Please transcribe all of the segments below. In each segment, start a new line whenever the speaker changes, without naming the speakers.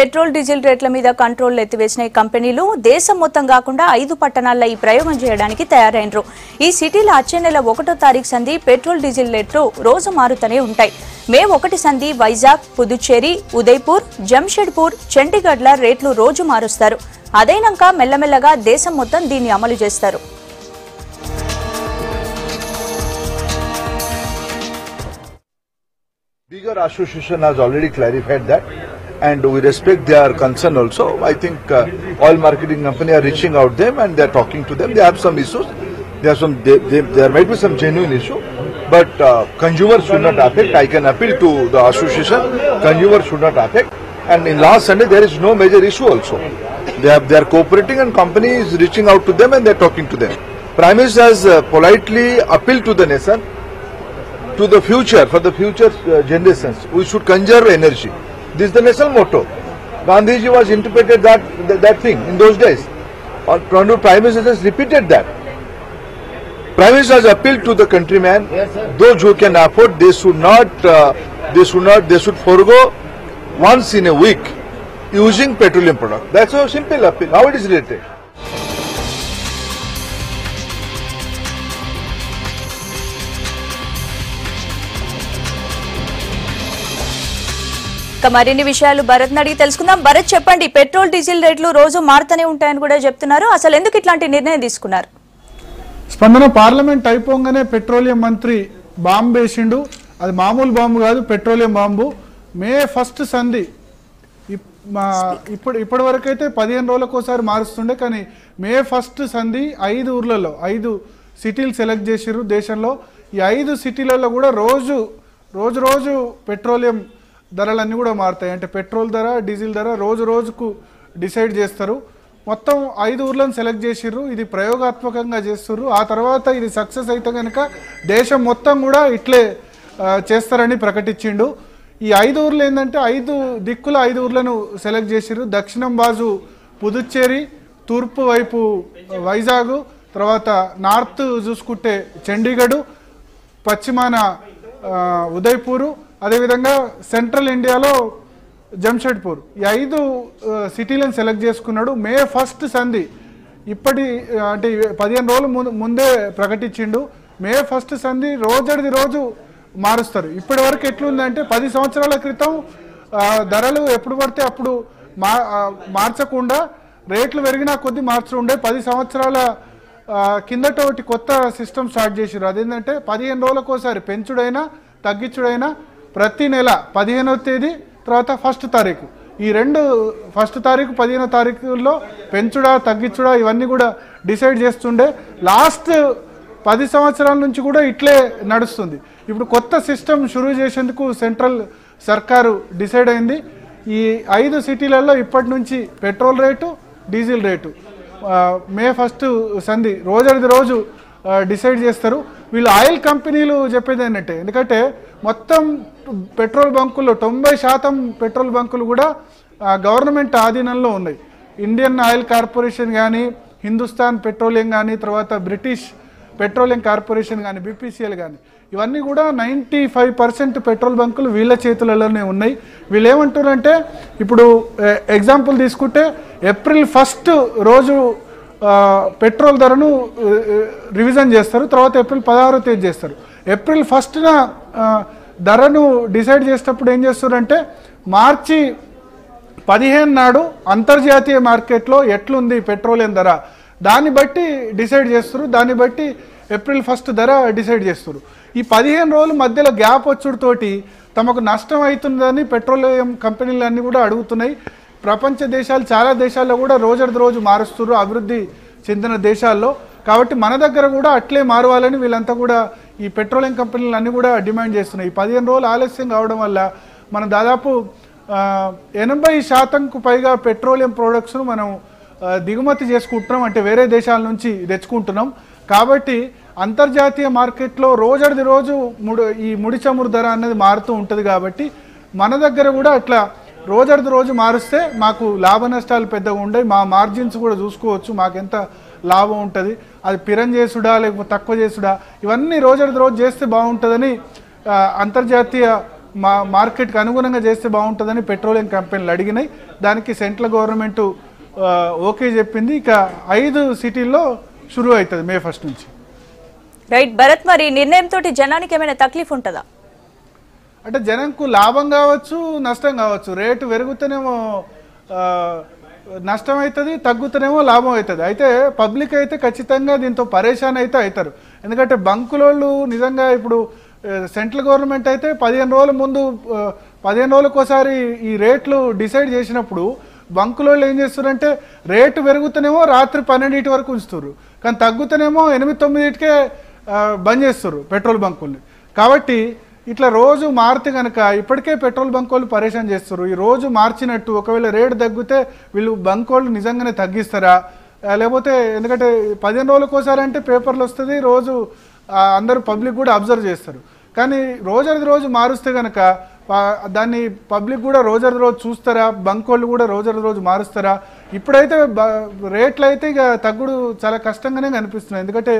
Petrol diesel రేట్ల మీద control ఎత్తివేసిన ఈ కంపెనీలు దేశం మొత్తం కాకుండా 5 పట్టణాల్లో ఈ ప్రయోగం చేయడానికి తయారైనరు. ఈ సిటీలో వచ్చే నెల 1వ తారీఖు సంధి పెట్రోల్ డీజిల్ రేట్లు రోజు మారుతూనే ఉంటాయి. మే 1 సంధి వైజాగ్, పుదుచ్చేరి, ఉదయపూర్, జంషెడ్పూర్, చండీగఢ్ల రేట్లు రోజు మారుస్తారు. అదైనాక మెల్లమెల్లగా దేశం మొత్తం దీన్ని అమలు చేస్తారు.
Bigger association has already clarified that, and we respect their concern also. I think oil marketing company are reaching out them and they are talking to them. They have some issues. There might be some genuine issue, but consumers should not affect. I can appeal to the association. Consumers should not affect. And in last Sunday there is no major issue also. They are cooperating and company is reaching out to them and they are talking to them. Prime Minister has politely appealed to the nation. To the future, for the future generations, we should conserve energy. This is the national motto. Gandhiji was interpreted that thing in those days. Prime Minister has repeated that. Prime Minister has appealed to the countrymen. Those who can afford, they should forego once in a week using petroleum product. That's a simple appeal. How it is related?
మరిన్ని విషయాలు భరత్ అడిగి తెలుసుకుందాం. భరత్, చెప్పండి, petrol diesel రేట్లు రోజు మారుతూనే ఉంటాయని కూడా చెప్తున్నారు. అసలు ఎందుకు ఇట్లాంటి నిర్ణయం తీసుకున్నారు?
స్పందన, పార్లమెంట్ అయిపోగానే పెట్రోలియం మంత్రి బాంబు వేసిండు. అది మామూలు బాంబు కాదు, పెట్రోలియం బాంబు. మే 1 సంధి ఇప్పటి వరకు అయితే 15 రోజులకు ఒకసారి మారుస్తుండే, కానీ మే 1 సంధి 5 ఊర్లలో 5 సిటీలు సెలెక్ట్ చేసిర్రు దేశంలో. ఈ 5 సిటీలలో కూడా రోజు పెట్రోలియం ధరలన్నీ కూడా మారుతాయి. అంటే పెట్రోల్ ధర, డీజిల్ ధర రోజుకు డిసైడ్ చేస్తారు. మొత్తం 5 ఊర్లను సెలెక్ట్ చేసిర్రు. ఇది ప్రయోగాత్మకంగా చేస్తుర్రు. ఆ తర్వాత ఇది సక్సెస్ అయితే కనుక దేశం మొత్తం కూడా ఇట్లే చేస్తారని ప్రకటించిండు. ఈ 5 ఊర్లు ఏంటంటే 5 దిక్కుల 5 ఊర్లను సెలెక్ట్ చేసిర్రు. దక్షిణం బాజు పుదుచ్చేరి, తూర్పు వైపు వైజాగ్, తర్వాత నార్త్ చూసుకుంటే చండీగఢ్, పశ్చిమాన ఉదయపూరు, అదేవిధంగా సెంట్రల్ ఇండియాలో జంషెడ్పూర్. ఈ 5 సిటీలను సెలెక్ట్ చేసుకున్నాడు. మే 1 సంధి అంటే 15 రోజుల ముందే ప్రకటించిండు. మే 1 సంధి రోజు మారుస్తారు. ఇప్పటి వరకు ఎట్లుందంటే 10 సంవత్సరాల క్రితం ధరలు ఎప్పుడు పడితే అప్పుడు మార్చకుండా రేట్లు పెరిగినా కొద్ది మార్చుండే. 10 సంవత్సరాల కిందట ఒకటి కొత్త సిస్టమ్ స్టార్ట్ చేసారు. అదేంటంటే 15 రోజులకు ఒకసారి పెంచుడైనా తగ్గించుడైనా ప్రతి నెల 15వ తేదీ తర్వాత 1 తారీఖు, ఈ 1 తారీఖు 15వ తారీఖుల్లో పెంచుడా తగ్గించుడా ఇవన్నీ కూడా డిసైడ్ చేస్తుండే. లాస్ట్ 10 సంవత్సరాల నుంచి కూడా ఇట్లే నడుస్తుంది. ఇప్పుడు కొత్త సిస్టమ్ షురూ చేసేందుకు సెంట్రల్ సర్కారు డిసైడ్ అయింది. ఈ 5 సిటీలలో ఇప్పటి నుంచి పెట్రోల్ రేటు, డీజిల్ రేటు మే 1 సంధి రోజు డిసైడ్ చేస్తారు. వీళ్ళు ఆయిల్ కంపెనీలు చెప్పేది ఏంటంటే, ఎందుకంటే మొత్తం పెట్రోల్ బంకుల్లో 90% పెట్రోల్ బంకులు కూడా గవర్నమెంట్ ఆధీనంలో ఉన్నాయి. ఇండియన్ ఆయిల్ కార్పొరేషన్ కానీ, హిందుస్థాన్ పెట్రోలియం కానీ, తర్వాత బ్రిటిష్ పెట్రోలియం కార్పొరేషన్ కానీ, బీపీసీఎల్ కానీ, ఇవన్నీ కూడా 95% పెట్రోల్ బంకులు వీళ్ళ చేతులలోనే ఉన్నాయి. వీళ్ళు ఏమంటారంటే, ఇప్పుడు ఎగ్జాంపుల్ తీసుకుంటే ఏప్రిల్ 1 రోజు పెట్రోల్ ధరను రివిజన్ చేస్తారు. తర్వాత ఏప్రిల్ 16వ తేదీ చేస్తారు. ఏప్రిల్ 1న ధరను డిసైడ్ చేసేటప్పుడు ఏం చేస్తారంటే, మార్చి 15 నాడు అంతర్జాతీయ మార్కెట్లో ఎట్లుంది పెట్రోలియం ధర దాన్ని బట్టి డిసైడ్ చేస్తారు. దాన్ని బట్టి ఏప్రిల్ 1 ధర డిసైడ్ చేస్తారు. ఈ 15 రోజుల మధ్యలో గ్యాప్ వచ్చుడుతోటి తమకు నష్టం అవుతుందని పెట్రోలియం కంపెనీలన్నీ కూడా అడుగుతున్నాయి. ప్రపంచ దేశాలు, చాలా దేశాల్లో కూడా రోజు మారుస్తున్నారు అభివృద్ధి చెందిన దేశాల్లో. కాబట్టి మన దగ్గర కూడా అట్లే మారవాలని వీళ్ళంతా కూడా ఈ పెట్రోలియం కంపెనీలు అన్నీ కూడా డిమాండ్ చేస్తున్నాయి. ఈ 15 రోజులు ఆలస్యం కావడం వల్ల మనం దాదాపు 80% పైగా పెట్రోలియం ప్రోడక్ట్స్ను మనం దిగుమతి చేసుకుంటున్నాం, అంటే వేరే దేశాల నుంచి తెచ్చుకుంటున్నాం. కాబట్టి అంతర్జాతీయ మార్కెట్లో రోజు ఈ ముడి చమురు ధర అనేది మారుతూ ఉంటుంది. కాబట్టి మన దగ్గర కూడా అట్లా రోజు మారుస్తే మాకు లాభ నష్టాలు పెద్దగా ఉండవు, మా మార్జిన్స్ కూడా చూసుకోవచ్చు, మాకెంత లాభం ఉంటుంది, అది పిరం చేసుడా లేకపోతే తక్కువ చేసుడా ఇవన్నీ రోజు చేస్తే బాగుంటుందని అంతర్జాతీయ మార్కెట్కి అనుగుణంగా చేస్తే బాగుంటుందని పెట్రోలియం కంపెనీలు అడిగినాయి. దానికి సెంట్రల్ గవర్నమెంట్ ఓకే చెప్పింది. ఇక 5 సిటీల్లో షురూ అవుతుంది మే 1 నుంచి.
రైట్ భరత్, మరి నిర్ణయంతో జనానికి ఏమైనా తక్లీఫ్ ఉంటుందా?
అంటే జనంకు లాభం కావచ్చు, నష్టం కావచ్చు. రేటు పెరుగుతూనేమో నష్టం అవుతుంది, తగ్గుతూనేమో లాభం అవుతుంది. అయితే పబ్లిక్ అయితే ఖచ్చితంగా దీంతో పరేషాన్ అయితే అవుతారు. ఎందుకంటే బంకులోళ్ళు నిజంగా ఇప్పుడు సెంట్రల్ గవర్నమెంట్ అయితే 15 రోజుల ముందు 15 రోజులకోసారి ఈ రేట్లు డిసైడ్ చేసినప్పుడు బంకులోళ్ళు ఏం చేస్తారంటే రేటు పెరుగుతూనేమో రాత్రి 12 వరకు ఉంచుతారు, కానీ తగ్గుతూనేమో 8-9కే బంద్ చేస్తారు పెట్రోల్ బంకుల్ని. కాబట్టి ఇట్లా రోజు మారితే కనుక ఇప్పటికే పెట్రోల్ బంకోళ్ళు పరేషాన్ చేస్తారు. ఈ రోజు మార్చినట్టు ఒకవేళ రేటు తగ్గితే వీళ్ళు బంకోళ్ళు నిజంగానే తగ్గిస్తారా లేకపోతే, ఎందుకంటే 15 రోజులకోసారి అంటే పేపర్లు వస్తుంది, రోజు అందరూ పబ్లిక్ కూడా అబ్జర్వ్ చేస్తారు. కానీ రోజు మారుస్తే కనుక దాన్ని పబ్లిక్ కూడా రోజు చూస్తారా, బంకోళ్ళు కూడా రోజు మారుస్తారా? ఇప్పుడైతే రేట్లు అయితే ఇక తగ్గుడు చాలా కష్టంగానే కనిపిస్తున్నాయి. ఎందుకంటే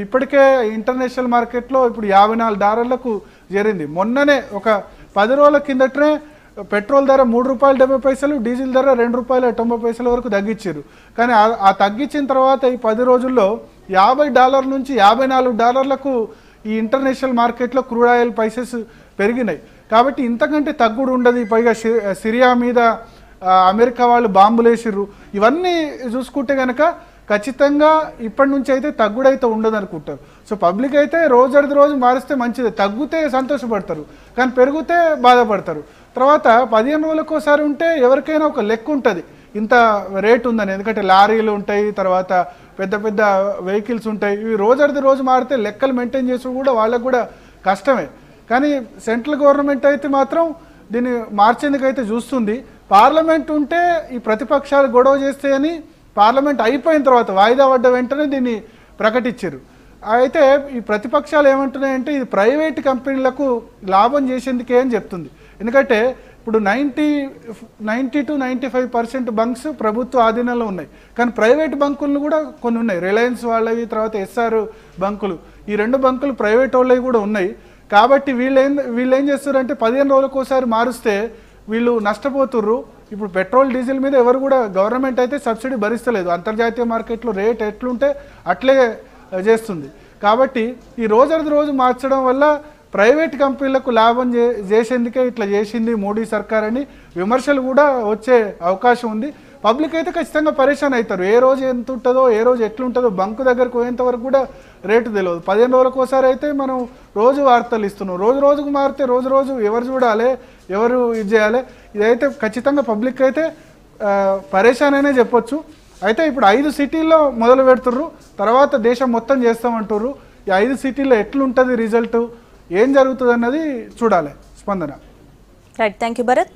ఇప్పటికే ఇంటర్నేషనల్ మార్కెట్లో ఇప్పుడు $54 చేరింది. మొన్ననే ఒక 10 రోజుల కిందటనే పెట్రోల్ ధర ₹3.70, డీజిల్ ధర ₹2.90 వరకు తగ్గించారు. కానీ ఆ తగ్గించిన తర్వాత ఈ 10 రోజుల్లో $50 నుంచి $54 ఈ ఇంటర్నేషనల్ మార్కెట్లో క్రూడ్ ఆయిల్ ప్రైసెస్ పెరిగినాయి. కాబట్టి ఇంతకంటే తగ్గుడు ఉండదు. పైగా సిరియా మీద అమెరికా వాళ్ళు బాంబులు వేసిర్రు. ఇవన్నీ చూసుకుంటే కనుక ఖచ్చితంగా ఇప్పటి నుంచి అయితే తగ్గుడైతే ఉండదు అనుకుంటారు. సో పబ్లిక్ అయితే రోజు మారిస్తే మంచిది, తగ్గితే సంతోషపడతారు, కానీ పెరిగితే బాధపడతారు. తర్వాత 15 రోజులకోసారి ఉంటే ఎవరికైనా ఒక లెక్క ఉంటుంది ఇంత రేట్ ఉందని. ఎందుకంటే లారీలు ఉంటాయి, తర్వాత పెద్ద వెహికల్స్ ఉంటాయి. ఇవి రోజు మారితే లెక్కలు మెయింటైన్ చేసి కూడా వాళ్ళకు కూడా కష్టమే. కానీ సెంట్రల్ గవర్నమెంట్ అయితే మాత్రం దీన్ని మార్చేందుకైతే చూస్తుంది. పార్లమెంట్ ఉంటే ఈ ప్రతిపక్షాలు గొడవ చేస్తాయని పార్లమెంట్ అయిపోయిన తర్వాత వాయిదా పడ్డ వెంటనే దీన్ని ప్రకటించారు. అయితే ఈ ప్రతిపక్షాలు ఏమంటున్నాయంటే ఇది ప్రైవేట్ కంపెనీలకు లాభం చేసేందుకే అని చెప్తుంది. ఎందుకంటే ఇప్పుడు 90-95% బంక్స్ ప్రభుత్వ ఆధీనంలో ఉన్నాయి, కానీ ప్రైవేట్ బంకులను కూడా కొన్ని ఉన్నాయి. రిలయన్స్ వాళ్ళవి, తర్వాత ఎస్ఆర్ బంకులు, ఈ 2 బంకులు ప్రైవేట్ వాళ్ళవి కూడా ఉన్నాయి. కాబట్టి వీళ్ళు ఏం చేస్తారంటే 15 రోజులకోసారి మారుస్తే వీళ్ళు నష్టపోతుర్రు. ఇప్పుడు పెట్రోల్ డీజిల్ మీద ఎవరు కూడా గవర్నమెంట్ అయితే సబ్సిడీ భరిస్తలేదు. అంతర్జాతీయ మార్కెట్లో రేట్ ఎట్లుంటే అట్లే చేస్తుంది. కాబట్టి ఈ రోజు మార్చడం వల్ల ప్రైవేట్ కంపెనీలకు లాభం చేసేందుకే ఇట్లా చేసింది మోడీ సర్కార్ అని విమర్శలు కూడా వచ్చే అవకాశం ఉంది. పబ్లిక్ అయితే ఖచ్చితంగా పరేషాన్ అవుతారు. ఏ రోజు ఎంత ఉంటుందో, ఏ రోజు ఎట్లుంటుందో, బంకు దగ్గరకు పోయేంత వరకు కూడా రేటు తెలియదు. 15 రోజులకోసారి అయితే మనం రోజు వార్తలు ఇస్తున్నాం. రోజుకు మారితే రోజు ఎవరు చూడాలి, ఎవరు ఇది చేయాలి? ఇదైతే ఖచ్చితంగా పబ్లిక్ అయితే పరేషాన్ అనే చెప్పొచ్చు. అయితే ఇప్పుడు 5 సిటీల్లో మొదలు పెడుతుర్రు, తర్వాత దేశం మొత్తం చేస్తామంటుర్రు. ఈ 5 సిటీల్లో ఎట్లుంటుంది రిజల్ట్, ఏం జరుగుతుంది అన్నది చూడాలి. స్పందన.
Right, thank you Bharat.